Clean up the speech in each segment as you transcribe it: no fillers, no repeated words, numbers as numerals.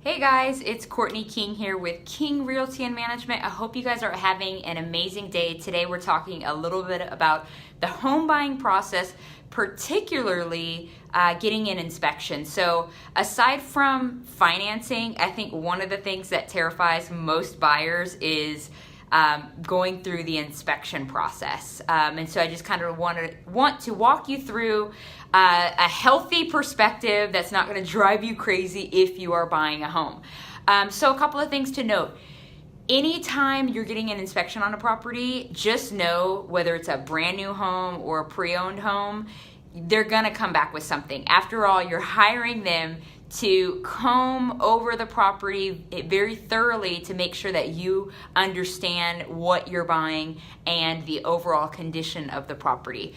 Hey guys, it's Courtney King here with King Realty Management. I hope you guys are having an amazing day. Today we're talking a little bit about the home buying process, particularly getting an inspection. So aside from financing, I think one of the things that terrifies most buyers is going through the inspection process. And so I just kind of want to walk you through a healthy perspective that's not going to drive you crazy if you are buying a home. So a couple of things to note. Anytime you're getting an inspection on a property, just know whether it's a brand new home or a pre-owned home, they're going to come back with something. After all, you're hiring them to comb over the property very thoroughly to make sure that you understand what you're buying and the overall condition of the property.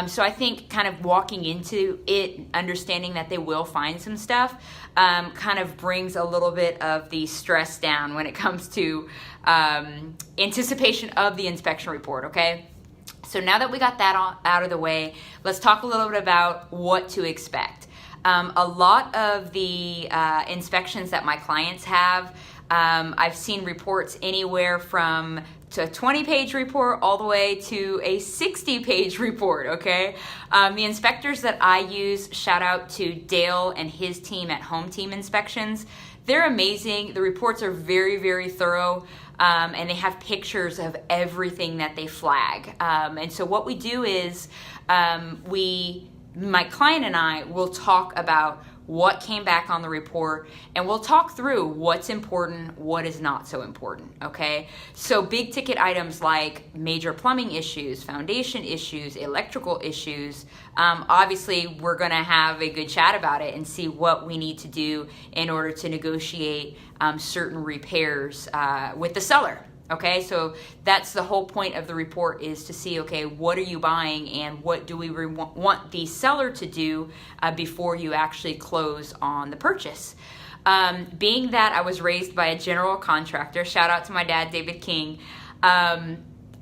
So I think kind of walking into it, understanding that they will find some stuff, kind of brings a little bit of the stress down when it comes to anticipation of the inspection report, okay? So now that we got that out of the way, let's talk a little bit about what to expect. A lot of the inspections that my clients have, I've seen reports anywhere from to a 20-page report all the way to a 60-page report, okay? The inspectors that I use, shout out to Dale and his team at Home Team Inspections. They're amazing. The reports are very, very thorough, and they have pictures of everything that they flag. And so what we do is my client and I will talk about what came back on the report, and we'll talk through what's important, what is not so important, okay? So big ticket items like major plumbing issues, foundation issues, electrical issues, obviously we're gonna have a good chat about it and see what we need to do in order to negotiate certain repairs with the seller. Okay, so that's the whole point of the report, is to see, okay, what are you buying and what do we want the seller to do before you actually close on the purchase. Being that I was raised by a general contractor, shout out to my dad, David King,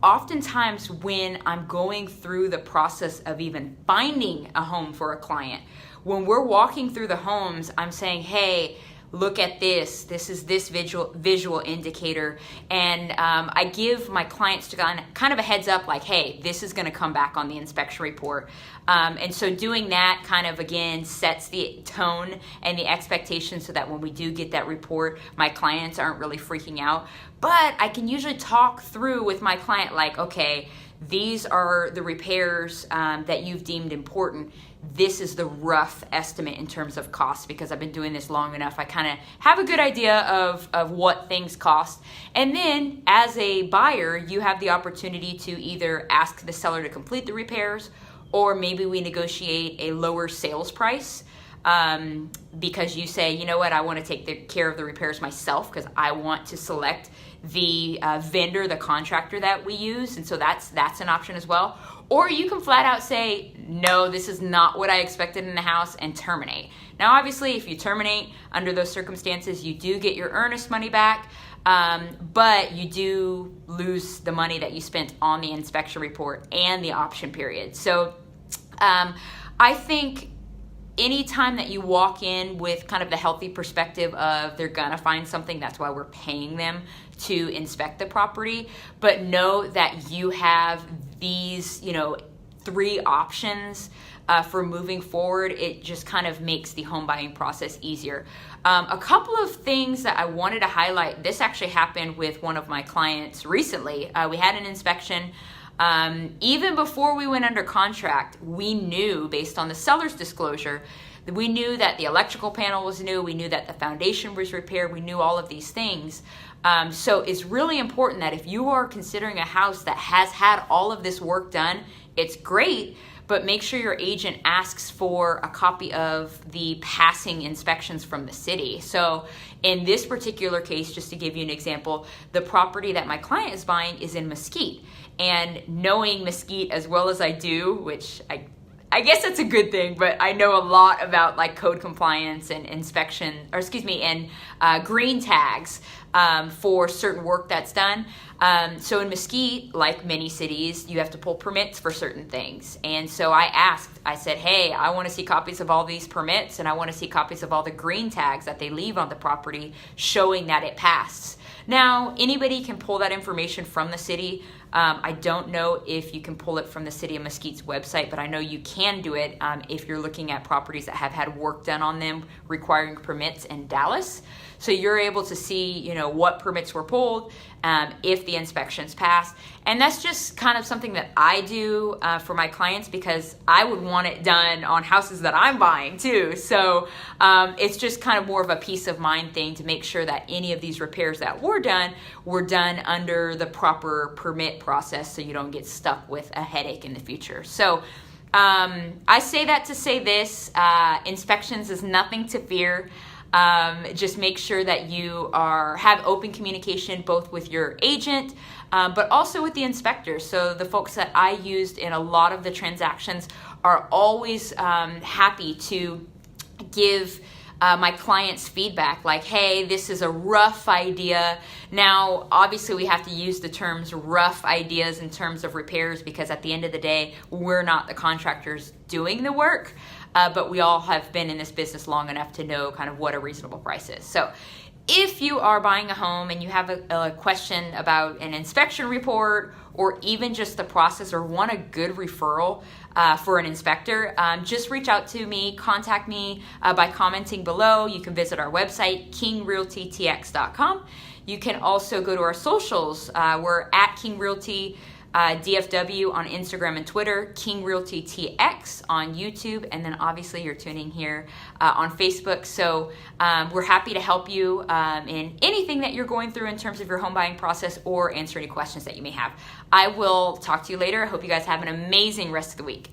oftentimes when I'm going through the process of even finding a home for a client, when we're walking through the homes, I'm saying, hey, look at this. This is this visual indicator. And I give my clients to kind of a heads up like, hey, this is going to come back on the inspection report. And so doing that kind of, again, sets the tone and the expectation so that when we do get that report, my clients aren't really freaking out. But I can usually talk through with my client like, okay, these are the repairs that you've deemed important. This is the rough estimate in terms of cost, because I've been doing this long enough. I kind of have a good idea of what things cost. And then as a buyer, you have the opportunity to either ask the seller to complete the repairs, or maybe we negotiate a lower sales price because you say, you know what, I want to take care of the repairs myself because I want to select the vendor, the contractor that we use. And so that's an option as well. Or you can flat out say, no, this is not what I expected in the house, and terminate. Now, obviously, if you terminate under those circumstances, you do get your earnest money back, but you do lose the money that you spent on the inspection report and the option period. So I think anytime that you walk in with kind of the healthy perspective of they're gonna find something, that's why we're paying them to inspect the property, but know that you have these, 3 options for moving forward. It just kind of makes the home buying process easier. A couple of things that I wanted to highlight. This actually happened with one of my clients recently. We had an inspection. Even before we went under contract, we knew, based on the seller's disclosure, that we knew that the electrical panel was new, we knew that the foundation was repaired, we knew all of these things. So it's really important that if you are considering a house that has had all of this work done, it's great, but make sure your agent asks for a copy of the passing inspections from the city. So in this particular case, just to give you an example, the property that my client is buying is in Mesquite. And knowing Mesquite as well as I do, which I guess that's a good thing, but I know a lot about like code compliance and inspection, and green tags for certain work that's done. So in Mesquite, like many cities, you have to pull permits for certain things. And so I said, hey, I want to see copies of all these permits, and I want to see copies of all the green tags that they leave on the property showing that it passed. Now, anybody can pull that information from the city. I don't know if you can pull it from the City of Mesquite's website, but I know you can do it if you're looking at properties that have had work done on them requiring permits in Dallas. So you're able to see, what permits were pulled, if the inspections passed. And that's just kind of something that I do for my clients, because I would want it done on houses that I'm buying too. So it's just kind of more of a peace of mind thing to make sure that any of these repairs that were done under the proper permit process, so you don't get stuck with a headache in the future. So I say that to say this, inspections is nothing to fear. Just make sure that you have open communication both with your agent, but also with the inspectors. So the folks that I used in a lot of the transactions are always happy to give my clients feedback, like, hey, this is a rough idea. Now, obviously, we have to use the terms rough ideas in terms of repairs, because at the end of the day, we're not the contractors doing the work, but we all have been in this business long enough to know kind of what a reasonable price is. So if you are buying a home and you have a question about an inspection report, or even just the process, or want a good referral for an inspector, just reach out to me, contact me by commenting below. You can visit our website, kingrealtytx.com. You can also go to our socials. We're at King Realty DFW on Instagram and Twitter, King Realty TX on YouTube, and then obviously you're tuning here on Facebook. So we're happy to help you in anything that you're going through in terms of your home buying process, or answer any questions that you may have. I will talk to you later. I hope you guys have an amazing rest of the week.